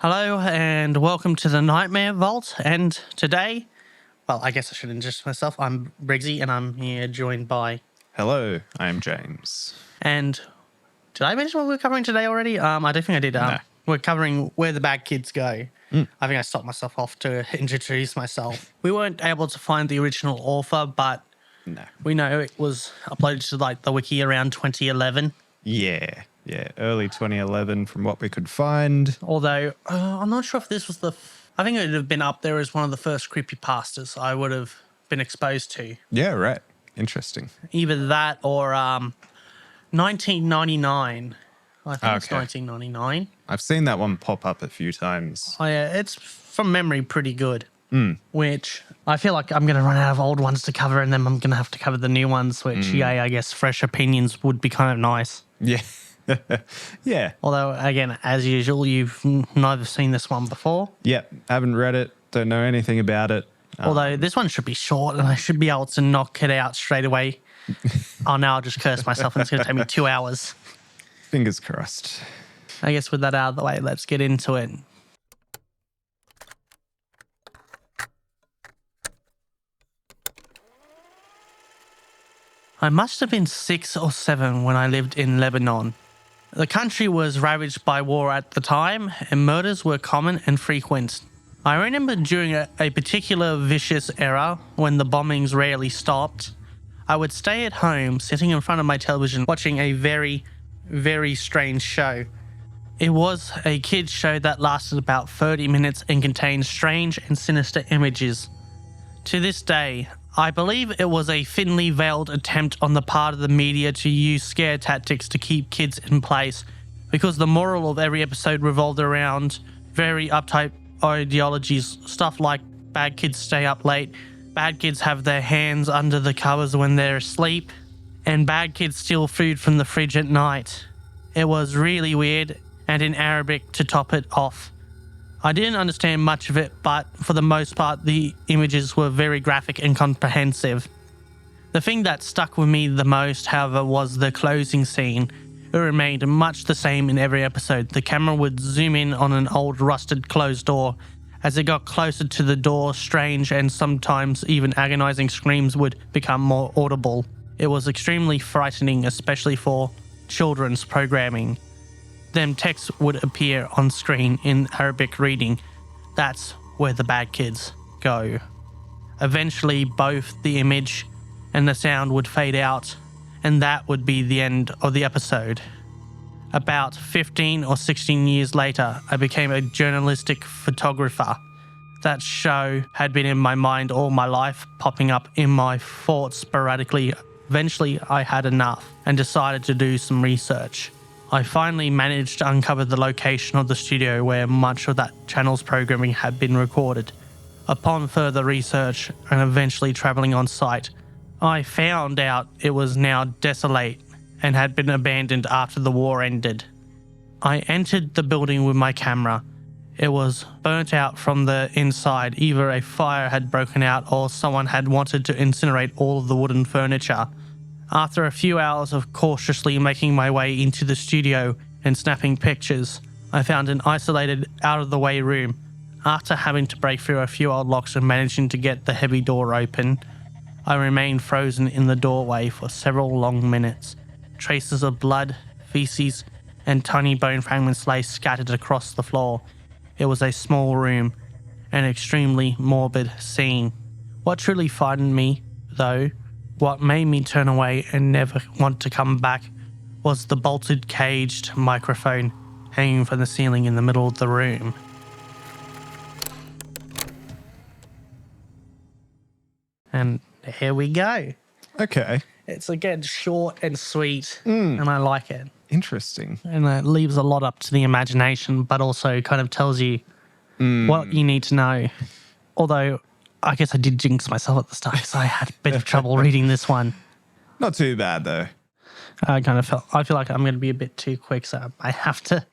Hello and welcome to the Nightmare Vault. And today, well, I guess I should introduce myself. I'm Briggsy and I'm here joined by... Hello, I'm James. And did I mention what we're covering today already? I don't think I did. No. We're covering Where the Bad Kids Go. I think I stopped myself off to introduce myself. We weren't able to find the original author, but we know it was uploaded to the wiki around 2011. Yeah, early 2011 from what we could find. Although, I'm not sure if this was I think it would have been up there as one of the first creepypastas I would have been exposed to. Yeah, right. Interesting. Either that or 1999. I think it's 1999. I've seen that one pop up a few times. Oh, yeah, it's, from memory, pretty good. Which I feel like I'm going to run out of old ones to cover, and then I'm going to have to cover the new ones, which, I guess fresh opinions would be kind of nice. Yeah. Yeah. Although, again, as usual, you've neither seen this one before. Yep, haven't read it, don't know anything about it. Although this one should be short and I should be able to knock it out straight away. Oh, now I'll just curse myself and it's going to take me 2 hours. Fingers crossed. I guess with that out of the way, let's get into it. I must have been 6 or 7 when I lived in Lebanon. The country was ravaged by war at the time, and murders were common and frequent. I remember during a particular vicious era, when the bombings rarely stopped, I would stay at home, sitting in front of my television, watching a very, very strange show. It was a kids' show that lasted about 30 minutes and contained strange and sinister images. To this day, I believe it was a thinly veiled attempt on the part of the media to use scare tactics to keep kids in place, because the moral of every episode revolved around very uptight ideologies, stuff like bad kids stay up late, bad kids have their hands under the covers when they're asleep, and bad kids steal food from the fridge at night. It was really weird, and in Arabic to top it off. I didn't understand much of it, but for the most part, the images were very graphic and comprehensive. The thing that stuck with me the most, however, was the closing scene. It remained much the same in every episode. The camera would zoom in on an old rusted closed door. As it got closer to the door, strange and sometimes even agonizing screams would become more audible. It was extremely frightening, especially for children's programming. Then text would appear on screen in Arabic reading, "That's where the bad kids go." Eventually, both the image and the sound would fade out, and that would be the end of the episode. About 15 or 16 years later, I became a journalistic photographer. That show had been in my mind all my life, popping up in my thoughts sporadically. Eventually, I had enough and decided to do some research. I finally managed to uncover the location of the studio where much of that channel's programming had been recorded. Upon further research and eventually travelling on site, I found out it was now desolate and had been abandoned after the war ended. I entered the building with my camera. It was burnt out from the inside. Either a fire had broken out or someone had wanted to incinerate all of the wooden furniture. After a few hours of cautiously making my way into the studio and snapping pictures, I found an isolated, out-of-the-way room. After having to break through a few old locks and managing to get the heavy door open, I remained frozen in the doorway for several long minutes. Traces of blood, feces, and tiny bone fragments lay scattered across the floor. It was a small room, an extremely morbid scene. What truly frightened me, though, what made me turn away and never want to come back, was the bolted caged microphone hanging from the ceiling in the middle of the room. And here we go. Okay. It's again short and sweet, and I like it. Interesting. And it leaves a lot up to the imagination, but also kind of tells you what you need to know. Although, I guess I did jinx myself at the start because I had a bit of trouble reading this one. Not too bad, though. I feel like I'm going to be a bit too quick, so I have to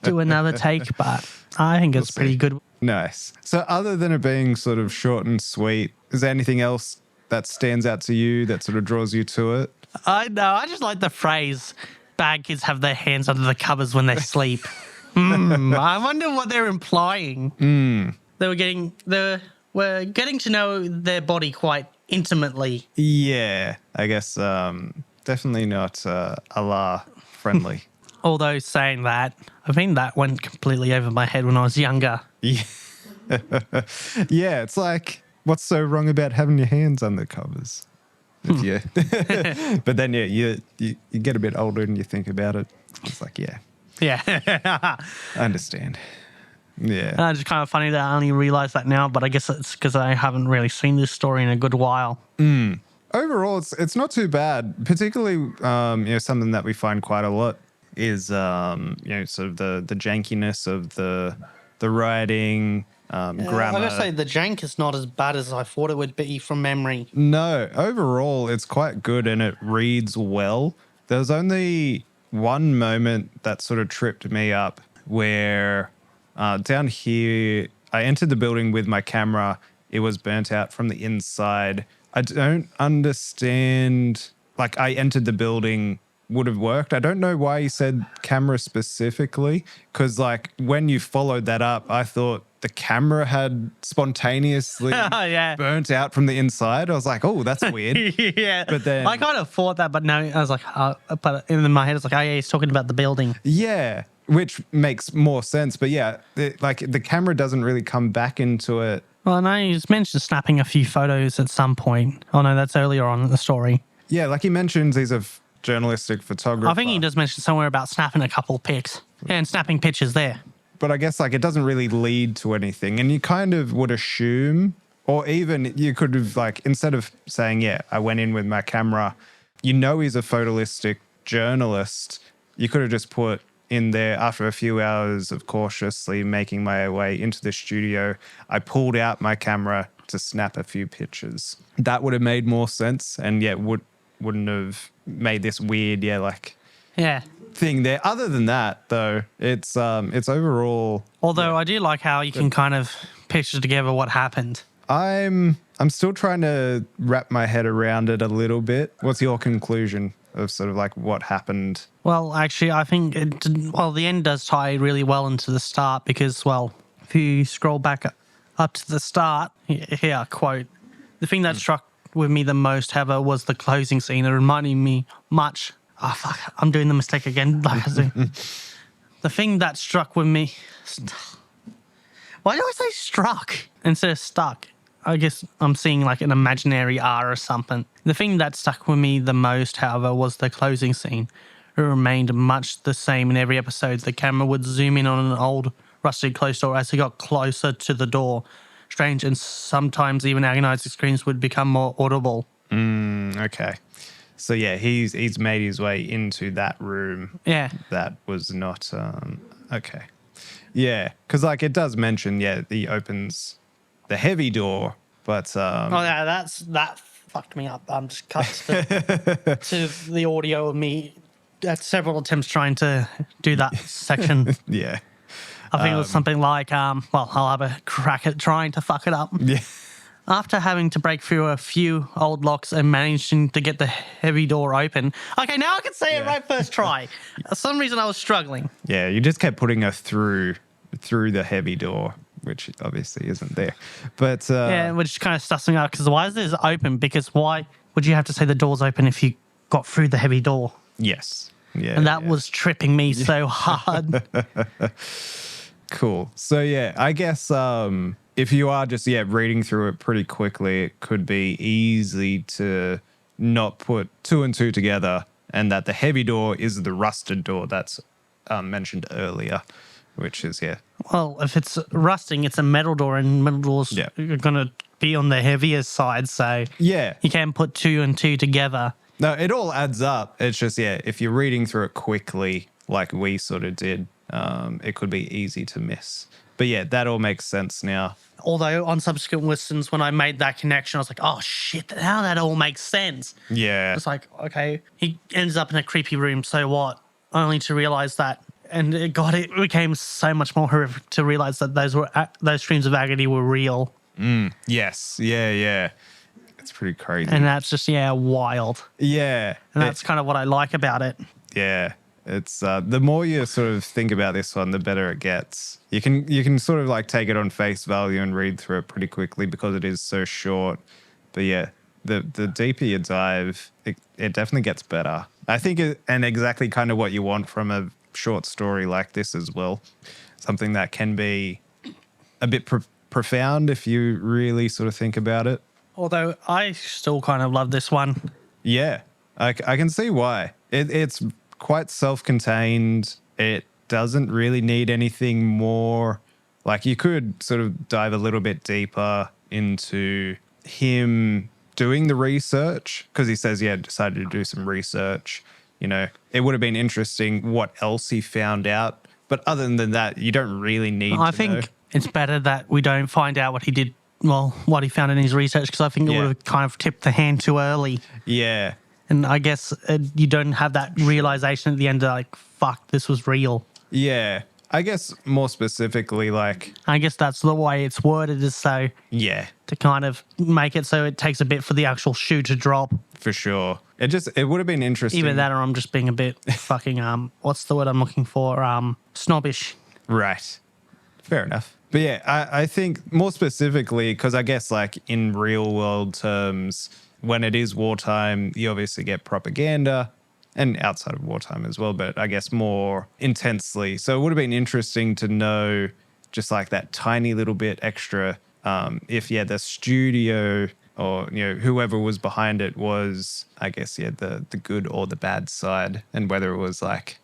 do another take, but I think it's pretty good. Nice. So other than it being sort of short and sweet, is there anything else that stands out to you that sort of draws you to it? I know. I just like the phrase, bad kids have their hands under the covers when they sleep. I wonder what they're implying. They were getting to know their body quite intimately. Yeah, I guess definitely not Allah friendly. Although saying that, I think that went completely over my head when I was younger. Yeah. Yeah, it's like, what's so wrong about having your hands under covers? If you, but then you get a bit older and you think about it. It's like, yeah, Yeah. I understand. Yeah. It's just kind of funny that I only realised that now, but I guess it's because I haven't really seen this story in a good while. Overall, it's not too bad. Particularly, something that we find quite a lot is sort of the jankiness of the writing, grammar. I gotta say, the jank is not as bad as I thought it would be from memory. No, overall, it's quite good and it reads well. There's only one moment that sort of tripped me up where down here, I entered the building with my camera. It was burnt out from the inside. I don't understand. Like, I entered the building would have worked. I don't know why he said camera specifically, because like when you followed that up, I thought the camera had spontaneously burnt out from the inside. I was like, oh, that's weird. Yeah. But then I kind of thought that, but no, I was like, but in my head, it's like, oh yeah, he's talking about the building. yeah, which makes more sense. But yeah, the camera doesn't really come back into it. Well, no, he's mentioned snapping a few photos at some point. Oh no, that's earlier on in the story. Yeah, like he mentions he's a journalistic photographer. I think he does mention somewhere about snapping a couple of pics and snapping pictures there. But I guess like it doesn't really lead to anything. And you kind of would assume, or even you could have like, instead of saying, yeah, I went in with my camera, he's a photolistic journalist. You could have just put in there, after a few hours of cautiously making my way into the studio, I pulled out my camera to snap a few pictures. That would have made more sense, and yet wouldn't have made this weird, thing there. Other than that, though, it's overall. Although I do like how you can kind of picture together what happened. I'm still trying to wrap my head around it a little bit. What's your conclusion of sort of like what happened? Well, actually, I think the end does tie really well into the start because, well, if you scroll back up to the start, here, quote, the thing that struck with me the most, however, was the closing scene. It reminded me much. Oh, fuck, I'm doing the mistake again. Like I do. The thing that struck with me. Why do I say struck instead of stuck? I guess I'm seeing like an imaginary R or something. The thing that stuck with me the most, however, was the closing scene. It remained much the same in every episode. The camera would zoom in on an old rusted closed door as it got closer to the door. Strange and sometimes even agonizing screams would become more audible. Okay. So yeah, he's made his way into that room. Yeah. That was not okay. Yeah, because like it does mention, he opens the heavy door, but that fucked me up. I'm just cut to the audio of me at several attempts trying to do that section. Yeah. I think it was something like, I'll have a crack at trying to fuck it up. Yeah. After having to break through a few old locks and managing to get the heavy door open. Okay, now I can say it right first try. For some reason I was struggling. Yeah, you just kept putting her through the heavy door, which obviously isn't there. But which kind of stuffs me out because why is this open? Because why would you have to say the door's open if you got through the heavy door? Yes. Yeah. And that was tripping me so hard. Cool. So yeah, I guess if you are just reading through it pretty quickly, it could be easy to not put two and two together, and that the heavy door is the rusted door that's mentioned earlier, which is Well, if it's rusting, it's a metal door, and metal doors are going to be on the heavier side, so you can put two and two together. No, it all adds up. It's just if you're reading through it quickly, like we sort of did, it could be easy to miss. But yeah, that all makes sense now. Although on subsequent listens, when I made that connection, I was like, oh shit, now that all makes sense. Yeah. It's like, okay, he ends up in a creepy room, so what? Only to realize that, and it became so much more horrific to realize that those streams of agony were real. Yes. Yeah. It's pretty crazy. And that's just, wild. Yeah. And that's kind of what I like about it. Yeah. It's the more you sort of think about this one, the better it gets. You can sort of like take it on face value and read through it pretty quickly because it is so short. But yeah, the deeper you dive, it definitely gets better. I think and exactly kind of what you want from a short story like this as well. Something that can be a bit profound if you really sort of think about it. Although I still kind of love this one. Yeah, I can see why. It's quite self-contained. It doesn't really need anything more. Like you could sort of dive a little bit deeper into him doing the research because he says, yeah, decided to do some research. You know, it would have been interesting what else he found out. But other than that, you don't really need I to think know. it's better that we don't find out what he did, well, what he found in his research, because I think it would have kind of tipped the hand too early. Yeah. And I guess you don't have that realization at the end of like, fuck, this was real. Yeah. I guess more specifically, like... I guess that's the way it's worded, is so Yeah. to kind of make it so it takes a bit for the actual shoe to drop. For sure. It would have been interesting. Either that or I'm just being a bit fucking, what's the word I'm looking for? Snobbish. Right. Fair enough. But yeah, I think more specifically, because I guess like in real world terms, when it is wartime, you obviously get propaganda and outside of wartime as well, but I guess more intensely. So it would have been interesting to know just like that tiny little bit extra if, the studio or, whoever was behind it was, I guess, the good or the bad side, and whether it was like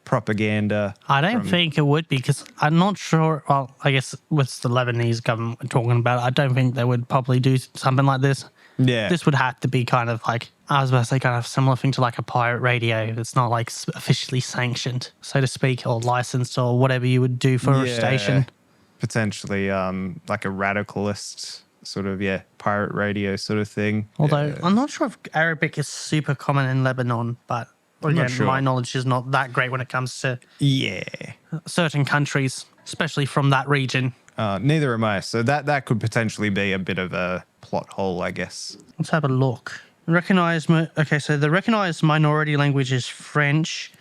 propaganda. I don't think it would be, because I'm not sure. Well, I guess with the Lebanese government we're talking about, I don't think they would probably do something like this. Yeah. This would have to be kind of like, I was about to say, kind of similar thing to like a pirate radio. It's not like officially sanctioned, so to speak, or licensed or whatever you would do for a station. Potentially like a radicalist sort of, pirate radio sort of thing. Although I'm not sure if Arabic is super common in Lebanon, but again, sure. my knowledge is not that great when it comes to Yeah. certain countries, especially from that region. Neither am I. So that could potentially be a bit of a plot hole, I guess. Let's have a look. So the recognized minority language is French.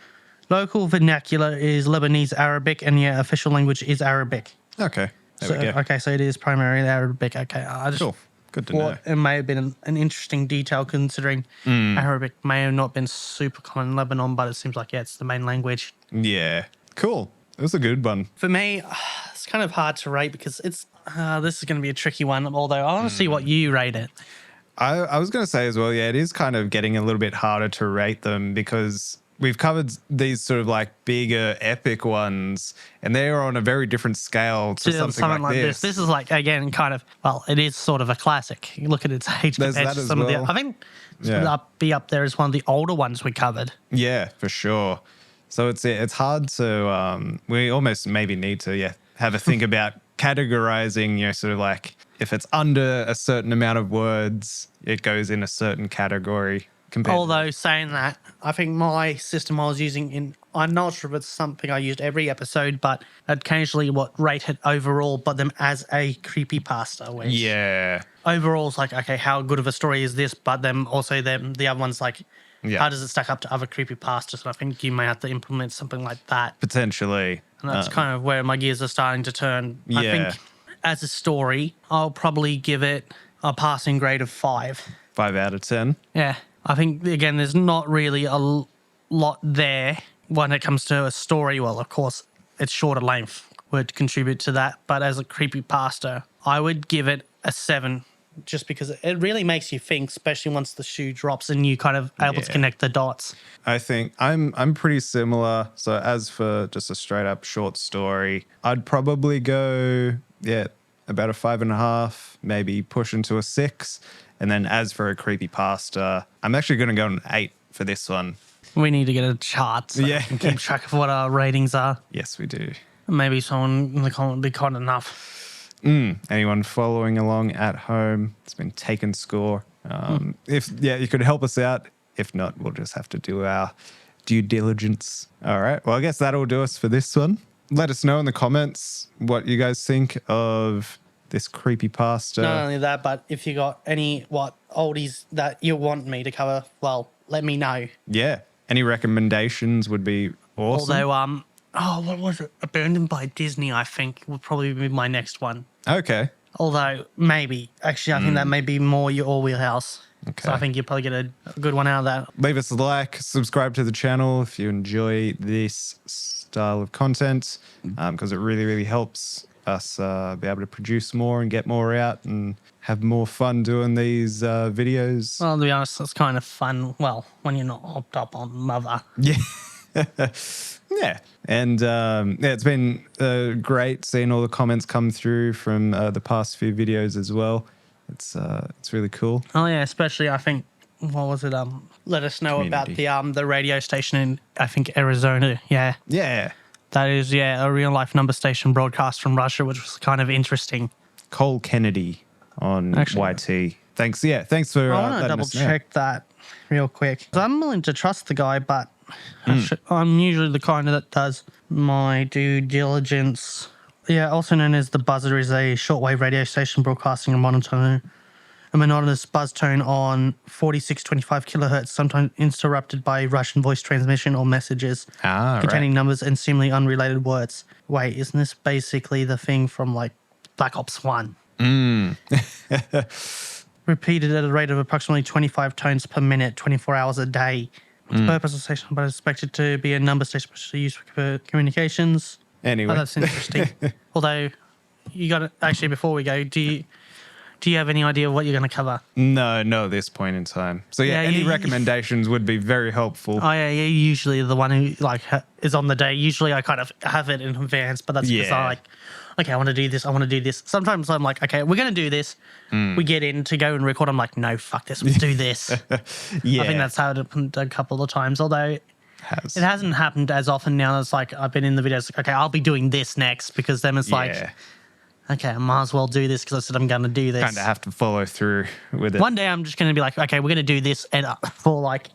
Local vernacular is Lebanese Arabic, and official language is Arabic. Okay. There we go. Okay, so it is primarily Arabic. Okay, I just Cool. Good to know. it may have been an interesting detail, considering Arabic may have not been super common in Lebanon, but it seems like, it's the main language. Yeah. Cool. It was a good one. For me, it's kind of hard to rate because it's this is going to be a tricky one, although I want to see what you rate it. I was going to say as well, it is kind of getting a little bit harder to rate them because we've covered these sort of like bigger epic ones, and they are on a very different scale to something like this. This is like, again, kind of, well, it is sort of a classic. You look at its age There's compared that to as some of well. the, I think it's going to be up there as one of the older ones we covered. Yeah, for sure. So it's hard to, we almost maybe need to, have a think about categorizing, sort of like if it's under a certain amount of words, it goes in a certain category. Although saying that, I think my system I was using I'm not sure if it's something I used every episode, but occasionally rate it overall, but them as a creepypasta. Yeah. Overall, it's like, okay, how good of a story is this? But then also the other one's like, how does it stack up to other creepypastas? And I think you may have to implement something like that. Potentially. And that's kind of where my gears are starting to turn. I think as a story, I'll probably give it a passing grade of 5. 5 out of 10. Yeah. I think, again, there's not really a lot there when it comes to a story. Well, of course, it's shorter length would contribute to that. But as a creepypasta, I would give it a 7, just because it really makes you think, especially once the shoe drops and you kind of able to connect the dots. I think I'm pretty similar. So as for just a straight up short story, I'd probably go, about a 5.5, maybe push into a 6. And then as for a creepypasta, I'm actually going to go an 8 for this one. We need to get a chart so we can keep track of what our ratings are. Yes, we do. Maybe someone in the comment, they caught enough. Anyone following along at home, it's been taken score. If you could help us out. If not, we'll just have to do our due diligence. All right. Well, I guess that'll do us for this one. Let us know in the comments what you guys think of this creepypasta. Not only that, but if you got any oldies that you want me to cover, well, let me know. Yeah. Any recommendations would be Awesome. Although, what was it? Abandoned by Disney, I think, would probably be my next one. Okay. Although, maybe. Actually, I think that may be more your wheelhouse. Okay. So I think you'll probably get a good one out of that. Leave us a like, subscribe to the channel if you enjoy this style of content, because it really, really helps us be able to produce more and get more out and have more fun doing these videos. Well, to be honest, it's kind of fun. Well, when you're not hopped up on Mother. Yeah. Yeah. And it's been great seeing all the comments come through from the past few videos as well. It's really cool. Oh, yeah, especially, I think, what was it? Let us know Community. about the radio station in, I think, Arizona. Yeah. Yeah. That is, a real-life number station broadcast from Russia, which was kind of interesting. Cole Kennedy on Actually, YT. Thanks. Yeah. Thanks for I want to letting double us know. check that real quick. 'Cause I'm willing to trust the guy, but I'm usually the kind that does my due diligence. Yeah, also known as the Buzzer, is a shortwave radio station broadcasting a monotonous buzz tone on 4625 kilohertz, sometimes interrupted by Russian voice transmission or messages containing numbers and seemingly unrelated words. Wait, isn't this basically the thing from like Black Ops 1? Repeated at a rate of approximately 25 tones per minute, 24 hours a day. The purpose of the station, but expected to be a number station used for communications. Anyway. Oh, that's interesting. Although, you got to, actually, before we go, do you have any idea what you're going to cover? No, at this point in time. So yeah, any recommendations would be very helpful. Oh yeah, you're usually the one who like is on the day. Usually I kind of have it in advance, but that's because I like, okay, I want to do this, I want to do this. Sometimes I'm like, okay, we're going to do this. We get in to go and record. I'm like, no, fuck this, we'll do this. Yeah. I think that's how it happened a couple of times, although it hasn't happened as often now. It's like I've been in the videos, like, okay, I'll be doing this next, because then it's like, okay, I might as well do this because I said I'm going to do this. Kind of have to follow through with it. One day I'm just going to be like, okay, we're going to do this, and for like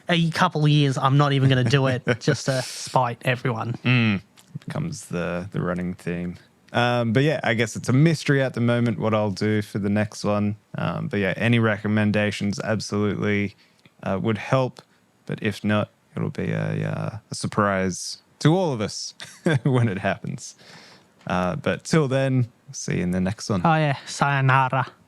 a couple of years, I'm not even going to do it just to spite everyone. Becomes the running theme. But yeah, I guess it's a mystery at the moment what I'll do for the next one. But yeah, any recommendations absolutely would help. But if not, it'll be a surprise to all of us when it happens. But till then, see you in the next one. Oh yeah, sayonara.